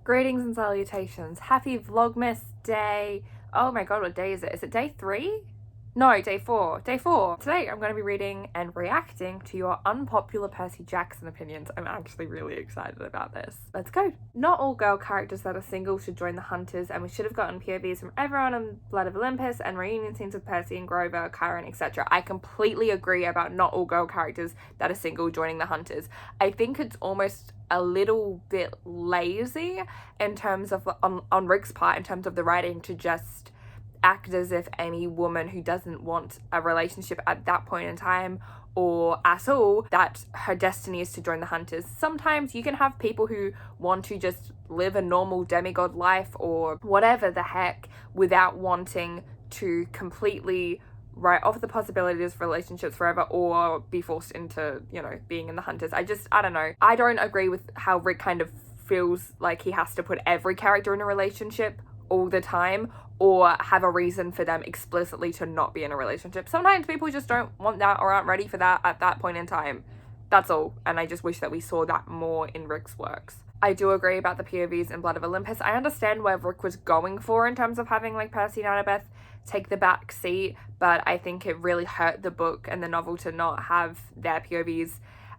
Greetings and salutations. Happy Vlogmas day. Oh my god, what day is it? Is it day 3? No, day 4. Day 4. Today I'm going to be reading and reacting to your unpopular Percy Jackson opinions. I'm actually really excited about this. Let's go. Not all girl characters that are single should join the Hunters, and we should have gotten POVs from everyone in Blood of Olympus and reunion scenes with Percy and Grover, Chiron, etc. I completely agree about not all girl characters that are single joining the Hunters. I think it's almost a little bit lazy in terms of on Rick's part, in terms of the writing, to just act as if any woman who doesn't want a relationship at that point in time or at all, that her destiny is to join the Hunters. Sometimes you can have people who want to just live a normal demigod life or whatever the heck without wanting to completely write off the possibilities of relationships forever or be forced into, you know, being in the Hunters. I don't know. I don't agree with how Rick kind of feels like he has to put every character in a relationship all the time or have a reason for them explicitly to not be in a relationship. Sometimes people just don't want that or aren't ready for that at that point in time. That's all. And I just wish that we saw that more in Rick's works. I do agree about the POVs in Blood of Olympus. I understand where Rick was going for in terms of having like Percy and Annabeth take the back seat, but I think it really hurt the book and the novel to not have their POVs,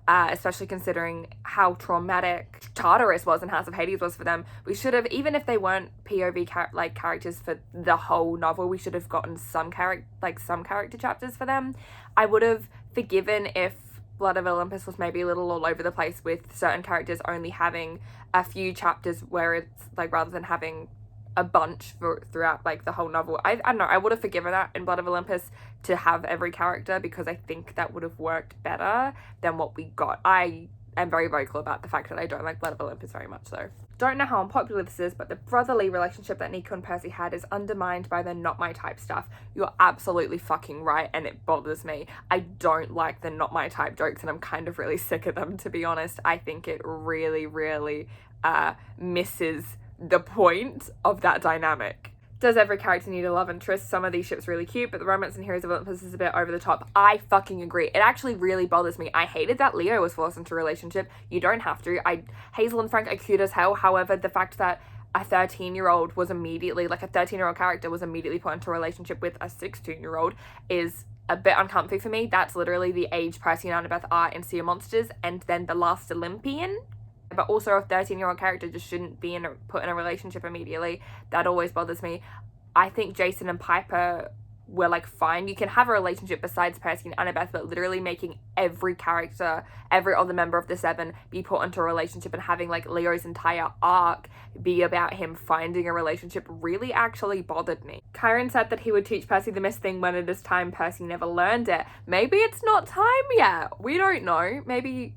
especially considering how traumatic Tartarus was and House of Hades was for them. We should have, even if they weren't POV characters for the whole novel, we should have gotten some character chapters for them. I would have forgiven if Blood of Olympus was maybe a little all over the place with certain characters only having a few chapters, where it's like rather than having a bunch throughout like the whole novel. I don't know, I would have forgiven that in Blood of Olympus to have every character, because I think that would have worked better than what we got. I am very vocal about the fact that I don't like Blood of Olympus very much though. Don't know how unpopular this is, but the brotherly relationship that Nico and Percy had is undermined by the not my type stuff. You're absolutely fucking right, and it bothers me. I don't like the not my type jokes, and I'm kind of really sick of them, to be honest. I think it really misses the point of that dynamic. Does every character need a love interest? Some of these ships really cute, but the romance in Heroes of Olympus is a bit over the top. I fucking agree. It actually really bothers me. I hated that Leo was forced into a relationship. You don't have to. Hazel and Frank are cute as hell. However, the fact that a 13-year-old was immediately, like a 13-year-old character was immediately put into a relationship with a 16-year-old is a bit uncomfy for me. That's literally the age Percy and Annabeth are in Sea of Monsters, and then the last Olympian. But also a 13-year-old character just shouldn't be put in a relationship immediately. That always bothers me. I think Jason and Piper were like fine. You can have a relationship besides Percy and Annabeth, but literally making every character, every other member of the Seven be put into a relationship and having like Leo's entire arc be about him finding a relationship really actually bothered me. Chiron said that he would teach Percy the mist thing when it is time. Percy never learned it. Maybe it's not time yet. We don't know. Maybe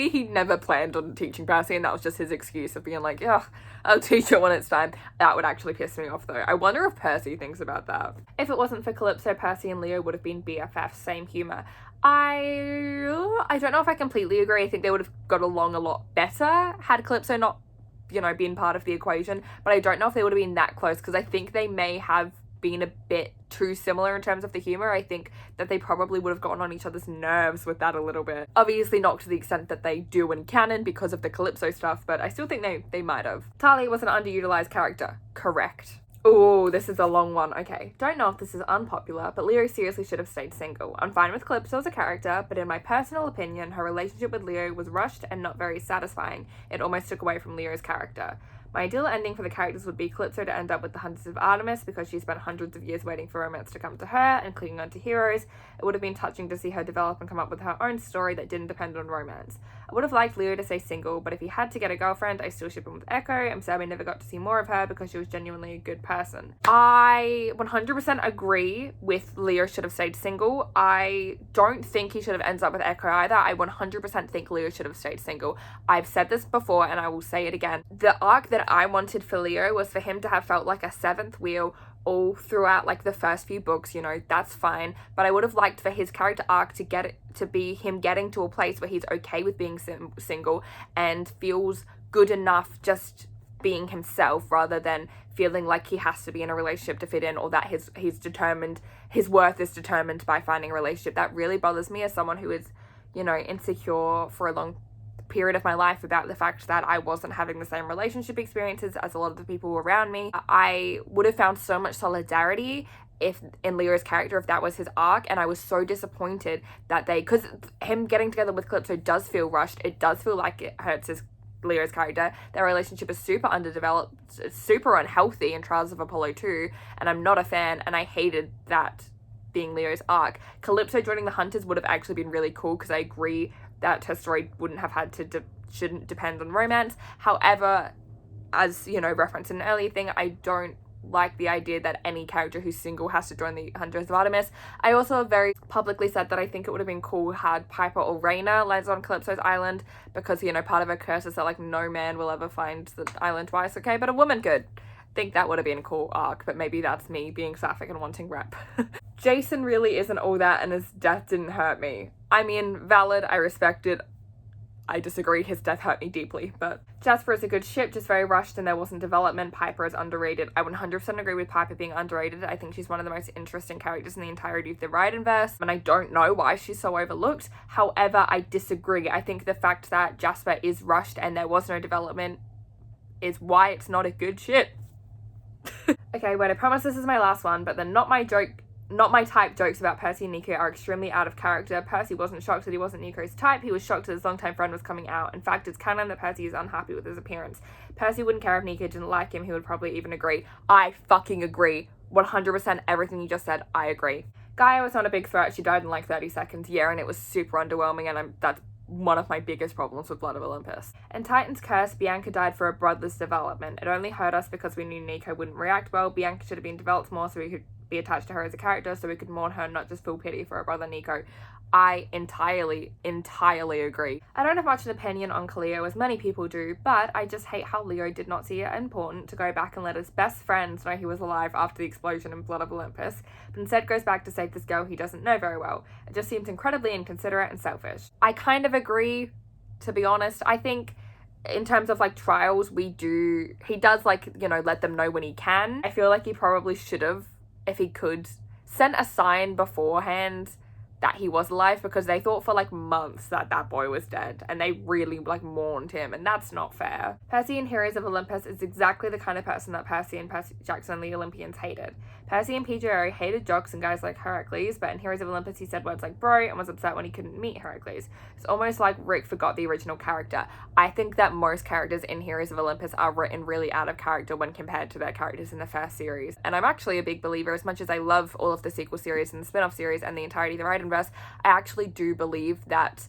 he never planned on teaching Percy and that was just his excuse of being like, yeah, I'll teach it when it's time. That would actually piss me off though. I wonder if Percy thinks about that. If it wasn't for Calypso, Percy and Leo would have been BFFs, same humor. I don't know if I completely agree. I think they would have got along a lot better had Calypso not, you know, been part of the equation, but I don't know if they would have been that close, because I think they may have been a bit too similar in terms of the humor. I think that they probably would have gotten on each other's nerves with that a little bit. Obviously not to the extent that they do in canon because of the Calypso stuff, but I still think they might have. Talia was an underutilized character. Correct. Oh, this is a long one. Okay, don't know if this is unpopular, but Leo seriously should have stayed single. I'm fine with Calypso as a character, but in my personal opinion, her relationship with Leo was rushed and not very satisfying. It almost took away from Leo's character. My ideal ending for the characters would be Calypso to end up with the Hunters of Artemis, because she spent hundreds of years waiting for romance to come to her and clinging on to heroes. It would have been touching to see her develop and come up with her own story that didn't depend on romance. I would have liked Leo to stay single, but if he had to get a girlfriend, I still ship him with Echo. I'm sad we never got to see more of her because she was genuinely a good person. I 100% agree with Leo should have stayed single. I don't think he should have ended up with Echo either. I 100% think Leo should have stayed single. I've said this before and I will say it again. The arc that I wanted for Leo was for him to have felt like a seventh wheel all throughout like the first few books, you know, that's fine, but I would have liked for his character arc to be him getting to a place where he's okay with being single and feels good enough just being himself, rather than feeling like he has to be in a relationship to fit in, or that his worth is determined by finding a relationship. That really bothers me as someone who is, you know, insecure for a long period of my life about the fact that I wasn't having the same relationship experiences as a lot of the people around me. I would have found so much solidarity if in Leo's character, if that was his arc, and I was so disappointed that because him getting together with Calypso does feel rushed. It does feel like it hurts Leo's character. Their relationship is super underdeveloped, super unhealthy in Trials of Apollo 2, and I'm not a fan, and I hated that being Leo's arc. Calypso joining the Hunters would have actually been really cool, because I agree that her story wouldn't have had to shouldn't depend on romance. However, as you know, referenced in an earlier thing, I don't like the idea that any character who's single has to join the Hunters of Artemis. I also have very publicly said that I think it would have been cool had Piper or Reyna lands on Calypso's island, because, you know, part of her curse is that, like, no man will ever find the island twice, okay, but a woman could. Think that would have been a cool arc, but maybe that's me being sapphic and wanting rep. Jason really isn't all that, and his death didn't hurt me. I mean, valid, I respect it. I disagree, his death hurt me deeply, but Jasper is a good ship, just very rushed and there wasn't development. Piper is underrated. I 100% agree with Piper being underrated. I think she's one of the most interesting characters in the entirety of the Ride-inverse, and I don't know why she's so overlooked. However, I disagree. I think the fact that Jasper is rushed and there was no development is why it's not a good ship. Okay, wait, I promise this is my last one, but the not my type jokes about Percy and Nico are extremely out of character. Percy wasn't shocked that he wasn't Nico's type. He was shocked that his longtime friend was coming out. In fact, it's canon that Percy is unhappy with his appearance. Percy wouldn't care if Nico didn't like him. He would probably even agree. I fucking agree. 100% everything you just said, I agree. Gaia was not a big threat. She died in like 30 seconds. Yeah, and it was super underwhelming, and that's one of my biggest problems with Blood of Olympus. In Titan's Curse, Bianca died for a brother's development. It only hurt us because we knew Nico wouldn't react well. Bianca should have been developed more so we could be attached to her as a character, so we could mourn her, not just feel pity for her brother Nico. I entirely agree. I don't have much an opinion on Cleo, as many people do, but I just hate how Leo did not see it important to go back and let his best friends know he was alive after the explosion in Blood of Olympus, but instead goes back to save this girl he doesn't know very well. It just seems incredibly inconsiderate and selfish. I kind of agree, to be honest. I think in terms of like trials, he does, like, you know, let them know when he can. I feel like he probably should have, if he could, sent a sign beforehand that he was alive, because they thought for like months that that boy was dead, and they really like mourned him, and that's not fair. Percy in Heroes of Olympus is exactly the kind of person that Percy and Percy Jackson and the Olympians hated. Percy and PJO hated jocks and guys like Heracles, but in Heroes of Olympus he said words like bro and was upset when he couldn't meet Heracles. It's almost like Rick forgot the original character. I think that most characters in Heroes of Olympus are written really out of character when compared to their characters in the first series, and I'm actually a big believer, as much as I love all of the sequel series and the spin-off series and the entirety of the Ride-inverse, I actually do believe that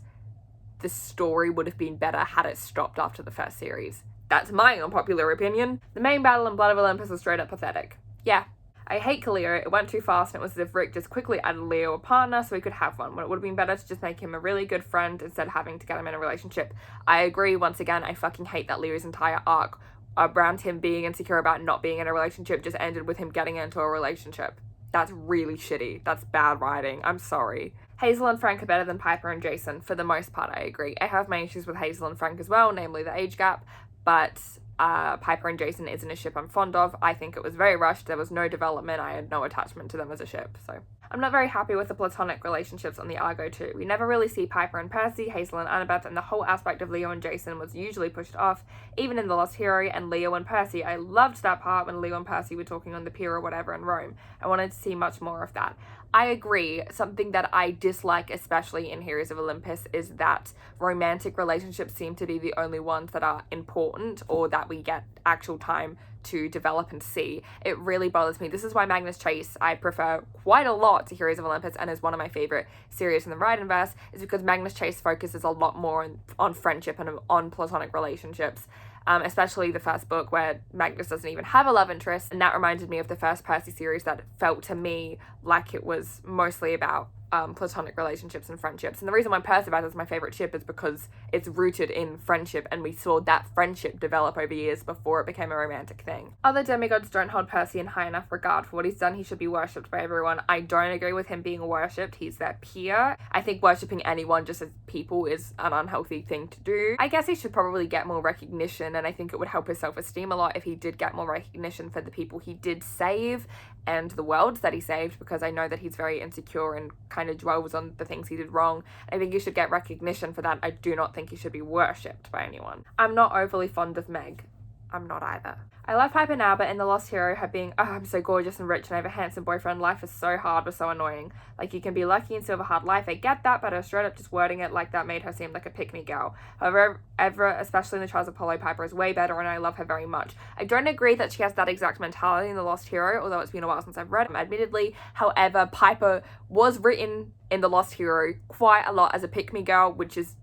the story would have been better had it stopped after the first series. That's my unpopular opinion. The main battle in Blood of Olympus was straight up pathetic. Yeah. I hate Cleo. It went too fast, and it was as if Rick just quickly added Leo a partner so he could have one, when it would have been better to just make him a really good friend instead of having to get him in a relationship. I agree, once again, I fucking hate that Leo's entire arc around him being insecure about not being in a relationship just ended with him getting into a relationship. That's really shitty. That's bad writing. I'm sorry. Hazel and Frank are better than Piper and Jason. For the most part, I agree. I have my issues with Hazel and Frank as well, namely the age gap, but Piper and Jason isn't a ship I'm fond of. I think it was very rushed. There was no development. I had no attachment to them as a ship, so. I'm not very happy with the platonic relationships on the Argo too. We never really see Piper and Percy, Hazel and Annabeth, and the whole aspect of Leo and Jason was usually pushed off, even in The Lost Hero and Leo and Percy. I loved that part when Leo and Percy were talking on the pier or whatever in Rome. I wanted to see much more of that. I agree. Something that I dislike, especially in Heroes of Olympus, is that romantic relationships seem to be the only ones that are important or that we get actual time to develop and see. It really bothers me. This is why Magnus Chase I prefer quite a lot to Heroes of Olympus and is one of my favorite series in the Ride-inverse, is because Magnus Chase focuses a lot more on friendship and on platonic relationships. Especially the first book where Magnus doesn't even have a love interest, and that reminded me of the first Percy series that felt to me like it was mostly about platonic relationships and friendships. And the reason why Percabeth is my favorite ship is because it's rooted in friendship, and we saw that friendship develop over years before it became a romantic thing. Other demigods don't hold Percy in high enough regard. For what he's done, he should be worshipped by everyone. I don't agree with him being worshipped. He's their peer. I think worshipping anyone just as people is an unhealthy thing to do. I guess he should probably get more recognition, and I think it would help his self-esteem a lot if he did get more recognition for the people he did save and the worlds that he saved, because I know that he's very insecure and kind kind of dwells on the things he did wrong. I think he should get recognition for that. I do not think he should be worshipped by anyone. I'm not overly fond of Meg. I'm not either. I love Piper now, but in The Lost Hero, her being, oh, I'm so gorgeous and rich and I have a handsome boyfriend, life is so hard, was so annoying. Like, you can be lucky and still have a hard life, I get that, but her straight up just wording it like that made her seem like a pick-me girl. However, especially in the Trials of Apollo, Piper is way better and I love her very much. I don't agree that she has that exact mentality in The Lost Hero, although it's been a while since I've read them, admittedly. However, Piper was written in The Lost Hero quite a lot as a pick-me girl, which is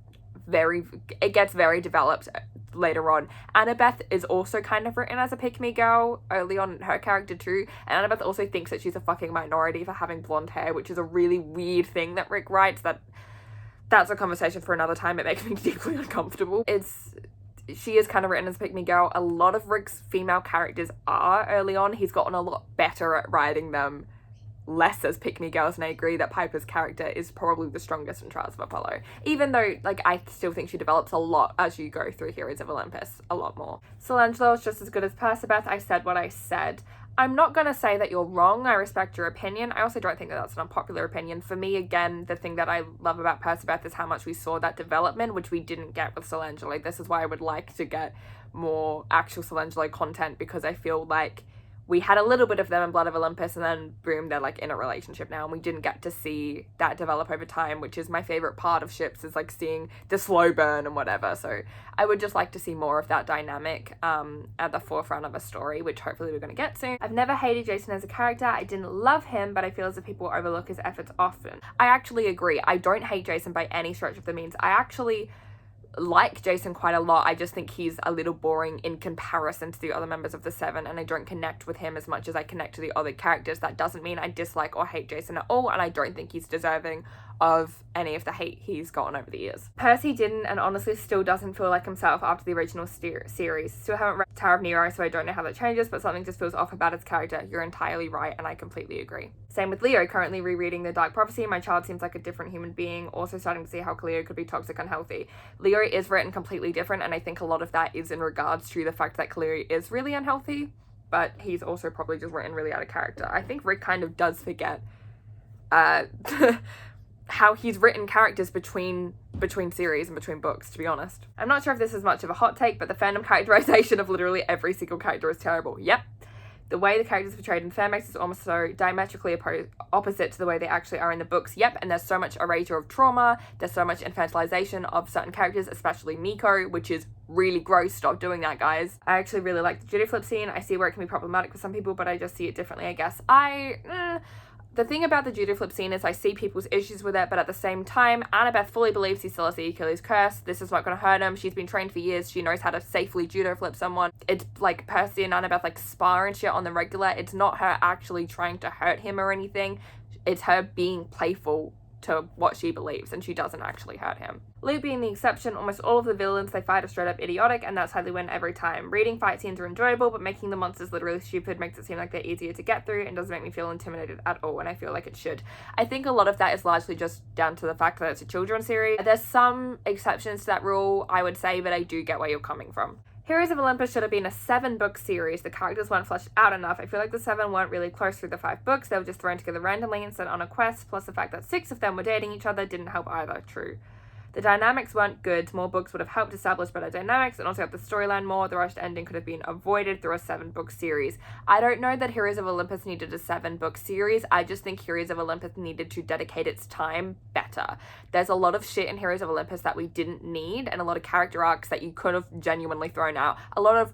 it gets very developed later on. Annabeth is also kind of written as a pick-me girl early on in her character too, and Annabeth also thinks that she's a fucking minority for having blonde hair, which is a really weird thing that Rick writes. That's a conversation for another time. It makes me deeply uncomfortable. She is kind of written as a pick-me girl. A lot of Rick's female characters are early on. He's gotten a lot better at writing them less as pick-me girls, and I agree that Piper's character is probably the strongest in Trials of Apollo, even though, like, I still think she develops a lot as you go through Heroes of Olympus, a lot more. Solangelo is just as good as Percabeth. I said what I said. I'm not going to say that you're wrong. I respect your opinion. I also don't think that that's an unpopular opinion. For me, again, the thing that I love about Percabeth is how much we saw that development, which we didn't get with Solangelo. This is why I would like to get more actual Solangelo content, because I feel like we had a little bit of them in Blood of Olympus, and then boom, they're like in a relationship now, and we didn't get to see that develop over time, which is my favorite part of ships, is like seeing the slow burn and whatever. So I would just like to see more of that dynamic at the forefront of a story, which hopefully we're going to get soon. I've never hated Jason as a character. I didn't love him, but I feel as if people overlook his efforts often. I actually agree. I don't hate Jason by any stretch of the means. I actually like Jason quite a lot. I just think he's a little boring in comparison to the other members of the Seven, and I don't connect with him as much as I connect to the other characters. That doesn't mean I dislike or hate Jason at all, and I don't think he's deserving of any of the hate he's gotten over the years. Percy didn't, and honestly still doesn't feel like himself after the original series. Still haven't read Tower of Nero, so I don't know how that changes, but something just feels off about his character. You're entirely right, and I completely agree. Same with Leo, currently rereading The Dark Prophecy. My child seems like a different human being, also starting to see how Cleo could be toxic and unhealthy. Leo is written completely different, and I think a lot of that is in regards to the fact that Cleo is really unhealthy, but he's also probably just written really out of character. I think Rick kind of does forget how he's written characters between series and between books, to be honest. I'm not sure if this is much of a hot take, but the fandom characterization of literally every single character is terrible. Yep. The way the characters are portrayed in fanfics is almost so diametrically opposite to the way they actually are in the books. Yep, and there's so much erasure of trauma, there's so much infantilization of certain characters, especially Nico, which is really gross. Stop doing that, guys. I actually really like the Judy flip scene. I see where it can be problematic for some people, but I just see it differently, I guess. The thing about the judo flip scene is I see people's issues with it, but at the same time, Annabeth fully believes he still has the Achilles curse. This is not going to hurt him. She's been trained for years. She knows how to safely judo flip someone. It's like Percy and Annabeth like spar and shit on the regular. It's not her actually trying to hurt him or anything. It's her being playful to what she believes, and she doesn't actually hurt him. Luke being the exception, almost all of the villains they fight are straight up idiotic, and that's how they win every time. Reading fight scenes are enjoyable, but making the monsters literally stupid makes it seem like they're easier to get through and doesn't make me feel intimidated at all, and I feel like it should. I think a lot of that is largely just down to the fact that it's a children's series. There's some exceptions to that rule, I would say, but I do get where you're coming from. Heroes of Olympus should have been a 7-book series. The characters weren't fleshed out enough. I feel like the 7 weren't really close through the 5 books. They were just thrown together randomly and sent on a quest, plus the fact that 6 of them were dating each other didn't help either. True. The dynamics weren't good. More books would have helped establish better dynamics and also help the storyline more. The rushed ending could have been avoided through a 7-book series. I don't know that Heroes of Olympus needed a 7-book series. I just think Heroes of Olympus needed to dedicate its time better. There's a lot of shit in Heroes of Olympus that we didn't need, and a lot of character arcs that you could have genuinely thrown out. A lot of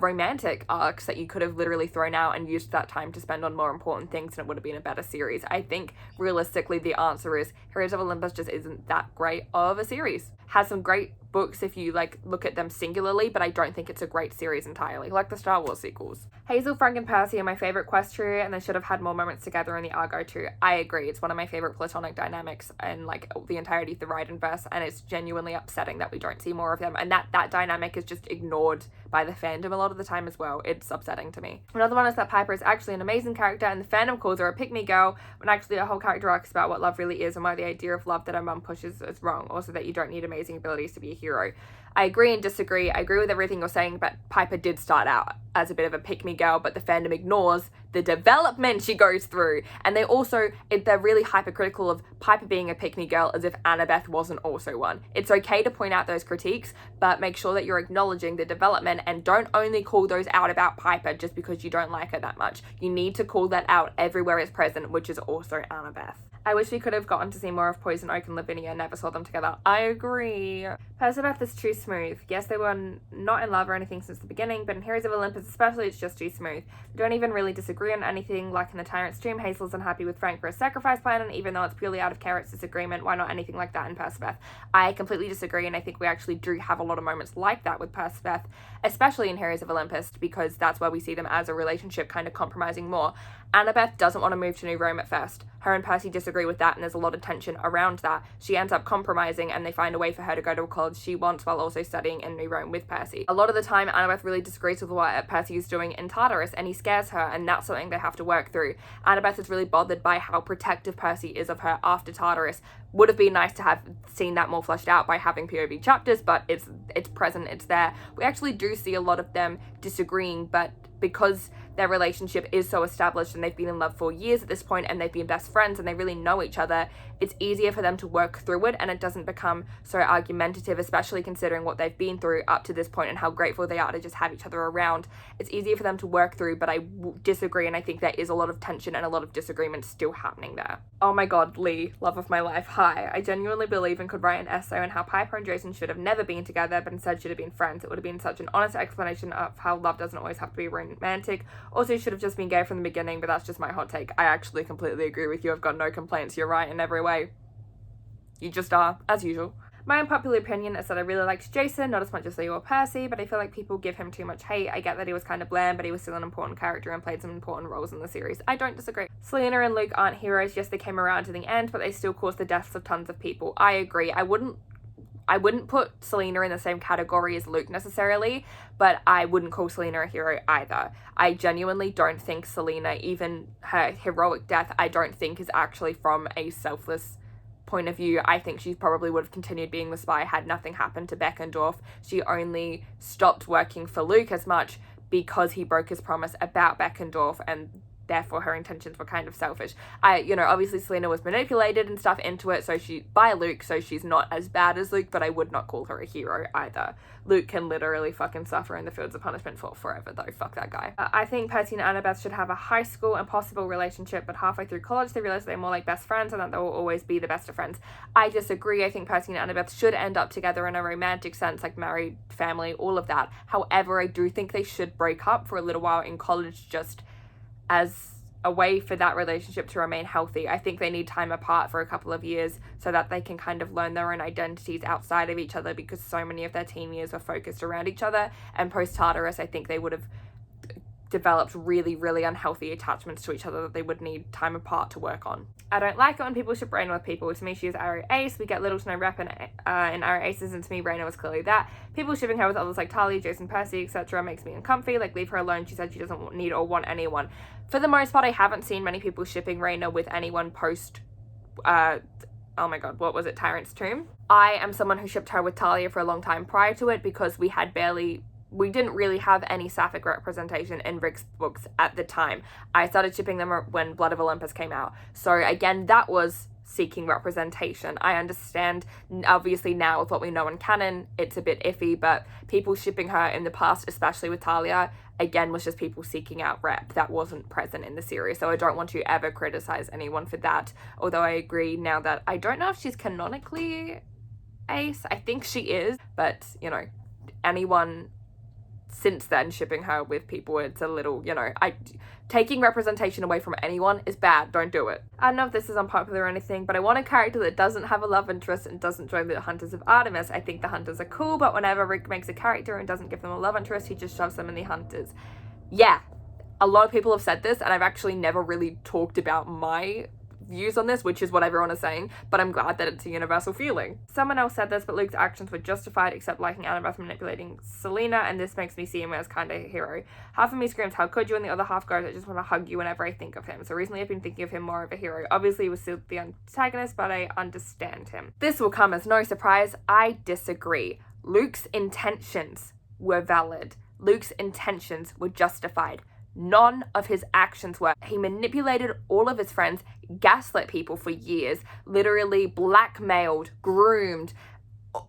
romantic arcs that you could have literally thrown out and used that time to spend on more important things, and it would have been a better series. I think realistically the answer is Heroes of Olympus just isn't that great of a series. Has some great books if you like look at them singularly, but I don't think it's a great series entirely, like the Star Wars sequels. Hazel, Frank, and Percy are my favorite quest trio, and they should have had more moments together in the Argo too. I agree, it's one of my favorite platonic dynamics in like the entirety of the Ride-and-Verse, and it's genuinely upsetting that we don't see more of them, and that dynamic is just ignored by the fan fandom a lot of the time as well. It's upsetting to me. Another one is that Piper is actually an amazing character and the fandom calls her a pick-me girl when actually a whole character arc is about what love really is and why the idea of love that her mum pushes is wrong. Also that you don't need amazing abilities to be a hero. I agree and disagree. I agree with everything you're saying, but Piper did start out as a bit of a pick-me girl, but the fandom ignores the development she goes through. And they're really hypercritical of Piper being a pick-me girl as if Annabeth wasn't also one. It's okay to point out those critiques, but make sure that you're acknowledging the development and don't only call those out about Piper just because you don't like her that much. You need to call that out everywhere it's present, which is also Annabeth. I wish we could have gotten to see more of Poison Oak and Lavinia, never saw them together. I agree. Percabeth is too smooth. Yes, they were not in love or anything since the beginning, but in Heroes of Olympus especially, it's just too smooth. They don't even really disagree on anything, like in the Tyrant's Tomb, Hazel's unhappy with Frank for a sacrifice plan, and even though it's purely out of Carrot's disagreement, why not anything like that in Percabeth? I completely disagree, and I think we actually do have a lot of moments like that with Percabeth, especially in Heroes of Olympus, because that's where we see them as a relationship kind of compromising more. Annabeth doesn't want to move to New Rome at first. Her and Percy disagree with that, and there's a lot of tension around that. She ends up compromising, and they find a way for her to go to a college she wants while also studying in New Rome with Percy. A lot of the time, Annabeth really disagrees with what Percy is doing in Tartarus, and he scares her, and that's something they have to work through. Annabeth is really bothered by how protective Percy is of her after Tartarus. Would have been nice to have seen that more fleshed out by having POV chapters, but it's present, it's there. We actually do see a lot of them disagreeing, but because their relationship is so established and they've been in love for years at this point and they've been best friends and they really know each other, it's easier for them to work through it and it doesn't become so argumentative, especially considering what they've been through up to this point and how grateful they are to just have each other around. It's easier for them to work through, but I disagree, and I think there is a lot of tension and a lot of disagreement still happening there. Oh my god, Lee, love of my life, hi. I genuinely believe and could write an essay on how Piper and Jason should have never been together but instead should have been friends. It would have been such an honest explanation of how love doesn't always have to be romantic. Also, should have just been gay from the beginning, but that's just my hot take. I actually completely agree with you. I've got no complaints. You're right in every way. You just are, as usual. My unpopular opinion is that I really liked Jason, not as much as Leo or Percy, but I feel like people give him too much hate. I get that he was kind of bland, but he was still an important character and played some important roles in the series. I don't disagree. Selena and Luke aren't heroes. Yes, they came around to the end, but they still caused the deaths of tons of people. I agree. I wouldn't put Selena in the same category as Luke necessarily, but I wouldn't call Selena a hero either. I genuinely don't think Selena, even her heroic death, I don't think is actually from a selfless point of view. I think she probably would have continued being the spy had nothing happened to Beckendorf. She only stopped working for Luke as much because he broke his promise about Beckendorf, and therefore her intentions were kind of selfish. Obviously Selena was manipulated and stuff into it by Luke, so she's not as bad as Luke, but I would not call her a hero either. Luke can literally fucking suffer in the fields of punishment for forever though. Fuck that guy. I think Percy and Annabeth should have a high school impossible relationship, but halfway through college they realize they're more like best friends and that they will always be the best of friends. I disagree. I think Percy and Annabeth should end up together in a romantic sense, like married, family, all of that. However, I do think they should break up for a little while in college just as a way for that relationship to remain healthy. I think they need time apart for a couple of years so that they can kind of learn their own identities outside of each other, because so many of their teen years were focused around each other, and post-Tartarus I think they would have developed really, really unhealthy attachments to each other that they would need time apart to work on. I don't like it when people ship Reyna with people. To me, she is Arrow Ace. We get little to no rep in Arrow Aces, and to me, Reyna was clearly that. People shipping her with others like Talia, Jason, Percy, etc. makes me uncomfy. Like, leave her alone. She said she doesn't need or want anyone. For the most part, I haven't seen many people shipping Reyna with anyone post oh my god, what was it, Tyrant's Tomb? I am someone who shipped her with Talia for a long time prior to it, because we didn't really have any sapphic representation in Rick's books at the time. I started shipping them when Blood of Olympus came out. So again, that was seeking representation. I understand, obviously now with what we know in canon, it's a bit iffy, but people shipping her in the past, especially with Talia, again, was just people seeking out rep. That wasn't present in the series, so I don't want to ever criticize anyone for that. Although I agree now that I don't know if she's canonically Ace. I think she is, but, anyone since then shipping her with people, it's a little, taking representation away from anyone is bad. Don't do it. I don't know if this is unpopular or anything, but I want a character that doesn't have a love interest and doesn't join the Hunters of Artemis. I think the Hunters are cool, but whenever Rick makes a character and doesn't give them a love interest, he just shoves them in the Hunters. Yeah, a lot of people have said this, and I've actually never really talked about my views on this, which is what everyone is saying, but I'm glad that it's a universal feeling. Someone else said this, but Luke's actions were justified except liking Annabeth manipulating Selena, and this makes me see him as kind of a hero. Half of me screams, how could you? And the other half goes, I just want to hug you whenever I think of him. So recently I've been thinking of him more of a hero. Obviously he was still the antagonist, but I understand him. This will come as no surprise. I disagree. Luke's intentions were valid. Luke's intentions were justified. None of his actions were. He manipulated all of his friends, gaslit people for years, literally blackmailed, groomed,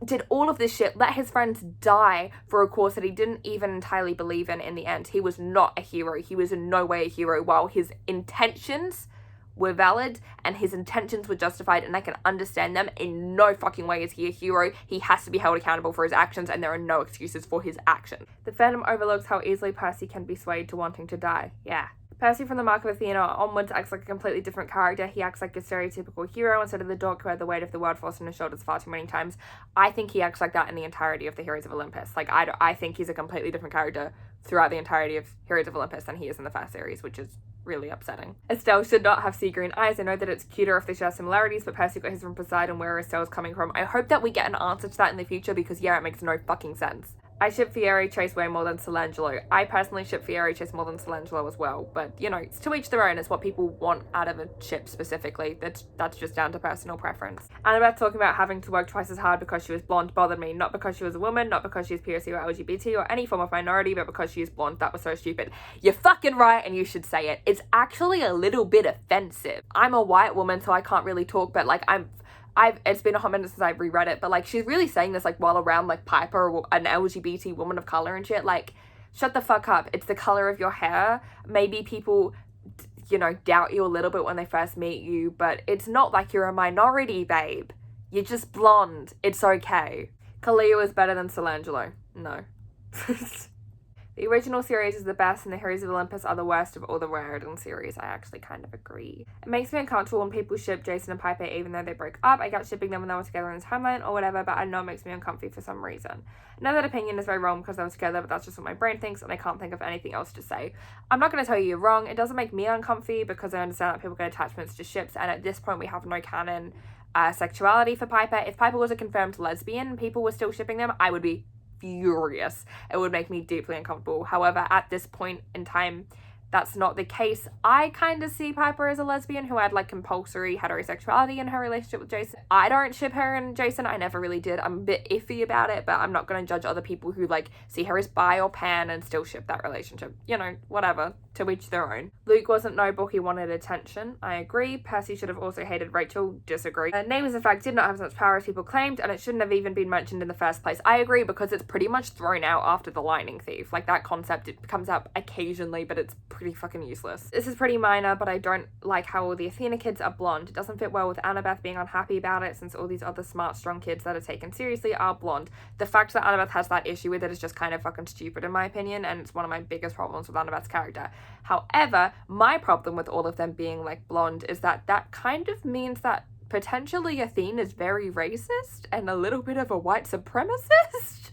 did all of this shit, let his friends die for a cause that he didn't even entirely believe in the end. He was not a hero. He was in no way a hero, while his intentions were valid and his intentions were justified, and I can understand them. In no fucking way is he a hero. He has to be held accountable for his actions, and there are no excuses for his actions. The fandom overlooks how easily Percy can be swayed to wanting to die. Yeah. Percy from the Mark of Athena onwards acts like a completely different character. He acts like a stereotypical hero instead of the dork who had the weight of the world forced on his shoulders far too many times. I think he acts like that in the entirety of the Heroes of Olympus. Like, I think he's a completely different character throughout the entirety of Heroes of Olympus than he is in the first series, which is really upsetting. Estelle should not have sea green eyes. I know that it's cuter if they share similarities, but Percy got his from Poseidon, where Estelle's coming from. I hope that we get an answer to that in the future, because yeah, it makes no fucking sense. I ship Fieri Chase way more than Solangelo. I personally ship Fieri Chase more than Solangelo as well, but you know, it's to each their own. It's what people want out of a ship specifically. That's just down to personal preference. Annabeth talking about having to work twice as hard because she was blonde bothered me. Not because she was a woman, not because she is POC or LGBT or any form of minority, but because she is blonde. That was so stupid. You're fucking right, and you should say it. It's actually a little bit offensive. I'm a white woman, so I can't really talk, but like it's been a hot minute since I've reread it, but like she's really saying this like while around like Piper, or an LGBT woman of color and shit. Like, shut the fuck up. It's the color of your hair. Maybe people, you know, doubt you a little bit when they first meet you, but it's not like you're a minority, babe. You're just blonde. It's okay. Kalia is better than Solangelo. No. The original series is the best, and the Heroes of Olympus are the worst of all the Raritan series. I actually kind of agree. It makes me uncomfortable when people ship Jason and Piper even though they broke up. I got shipping them when they were together in the timeline or whatever, but I know it makes me uncomfy for some reason. I know that opinion is very wrong because they were together, but that's just what my brain thinks, and I can't think of anything else to say. I'm not going to tell you you're wrong. It doesn't make me uncomfy because I understand that people get attachments to ships, and at this point we have no canon sexuality for Piper. If Piper was a confirmed lesbian and people were still shipping them, I would be furious. It would make me deeply uncomfortable. However, at this point in time, that's not the case. I kind of see Piper as a lesbian who had like compulsory heterosexuality in her relationship with Jason. I don't ship her and Jason. I never really did. I'm a bit iffy about it, but I'm not going to judge other people who like see her as bi or pan and still ship that relationship. You know, whatever. To each their own. Luke wasn't noble, he wanted attention. I agree. Percy should have also hated Rachel. Disagree. Neighbours in fact did not have as much power as people claimed, and it shouldn't have even been mentioned in the first place. I agree, because it's pretty much thrown out after the Lightning Thief. Like, that concept, it comes up occasionally, but it's pretty fucking useless. This is pretty minor, but I don't like how all the Athena kids are blonde. It doesn't fit well with Annabeth being unhappy about it, since all these other smart, strong kids that are taken seriously are blonde. The fact that Annabeth has that issue with it is just kind of fucking stupid in my opinion, and it's one of my biggest problems with Annabeth's character. However, my problem with all of them being like blonde is that kind of means that potentially Athena is very racist and a little bit of a white supremacist.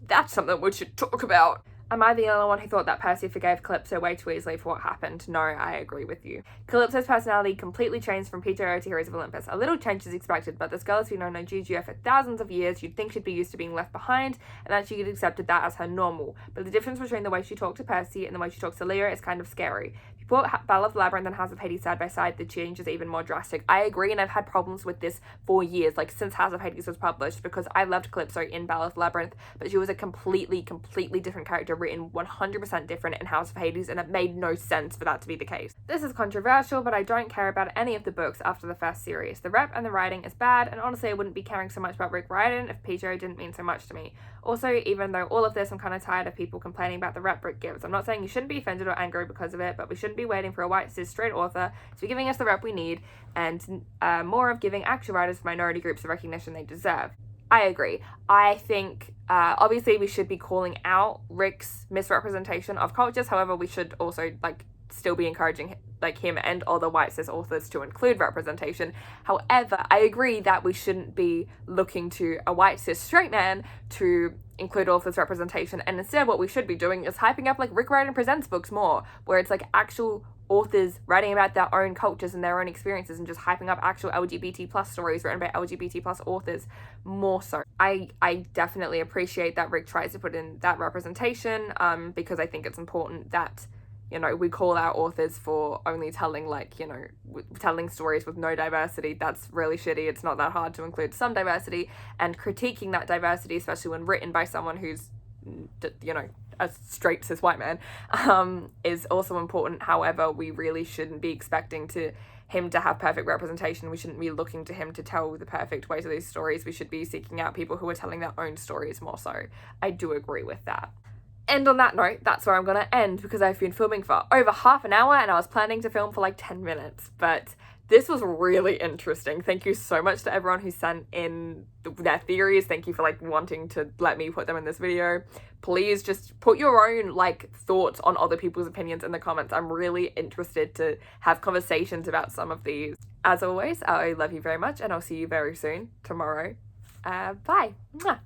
That's something we should talk about. Am I the only one who thought that Percy forgave Calypso way too easily for what happened? No, I agree with you. Calypso's personality completely changed from PTO to Heroes of Olympus. A little change is expected, but this girl has been known on GGO for thousands of years. You'd think she'd be used to being left behind, and that she had accepted that as her normal. But the difference between the way she talked to Percy and the way she talks to Leo is kind of scary. If you put Battle of the Labyrinth and House of Hades side by side, the change is even more drastic. I agree, and I've had problems with this for years, like since House of Hades was published, because I loved Calypso in Battle of the Labyrinth, but she was a completely different character, written 100% different in House of Hades, and it made no sense for that to be the case. This is controversial, but I don't care about any of the books after the first series. The rep and the writing is bad, and honestly I wouldn't be caring so much about Rick Riordan if PTO didn't mean so much to me. Also, even though all of this, I'm kind of tired of people complaining about the rep Rick gives. I'm not saying you shouldn't be offended or angry because of it, but we shouldn't be waiting for a white cis straight author to be giving us the rep we need, and more of giving actual writers for minority groups the recognition they deserve. I agree. I think obviously we should be calling out Rick's misrepresentation of cultures. However, we should also like still be encouraging like him and other white cis authors to include representation. However, I agree that we shouldn't be looking to a white cis straight man to include authors representation, and instead what we should be doing is hyping up like Rick Riordan Presents books more, where it's like actual authors writing about their own cultures and their own experiences, and just hyping up actual LGBT plus stories written by LGBT plus authors more so. I definitely appreciate that Rick tries to put in that representation, because I think it's important that, you know, we call out authors for only telling, like, you know, telling stories with no diversity. That's really shitty. It's not that hard to include some diversity, and critiquing that diversity, especially when written by someone who's, you know, a straight cis white man, is also important. However, we really shouldn't be expecting him to have perfect representation. We shouldn't be looking to him to tell the perfect way to these stories. We should be seeking out people who are telling their own stories more so. I do agree with that. And on that note, that's where I'm going to end, because I've been filming for over half an hour and I was planning to film for like 10 minutes. But this was really interesting. Thank you so much to everyone who sent in their theories. Thank you for like wanting to let me put them in this video. Please just put your own like thoughts on other people's opinions in the comments. I'm really interested to have conversations about some of these. As always, I love you very much, and I'll see you very soon tomorrow. Bye. Mwah.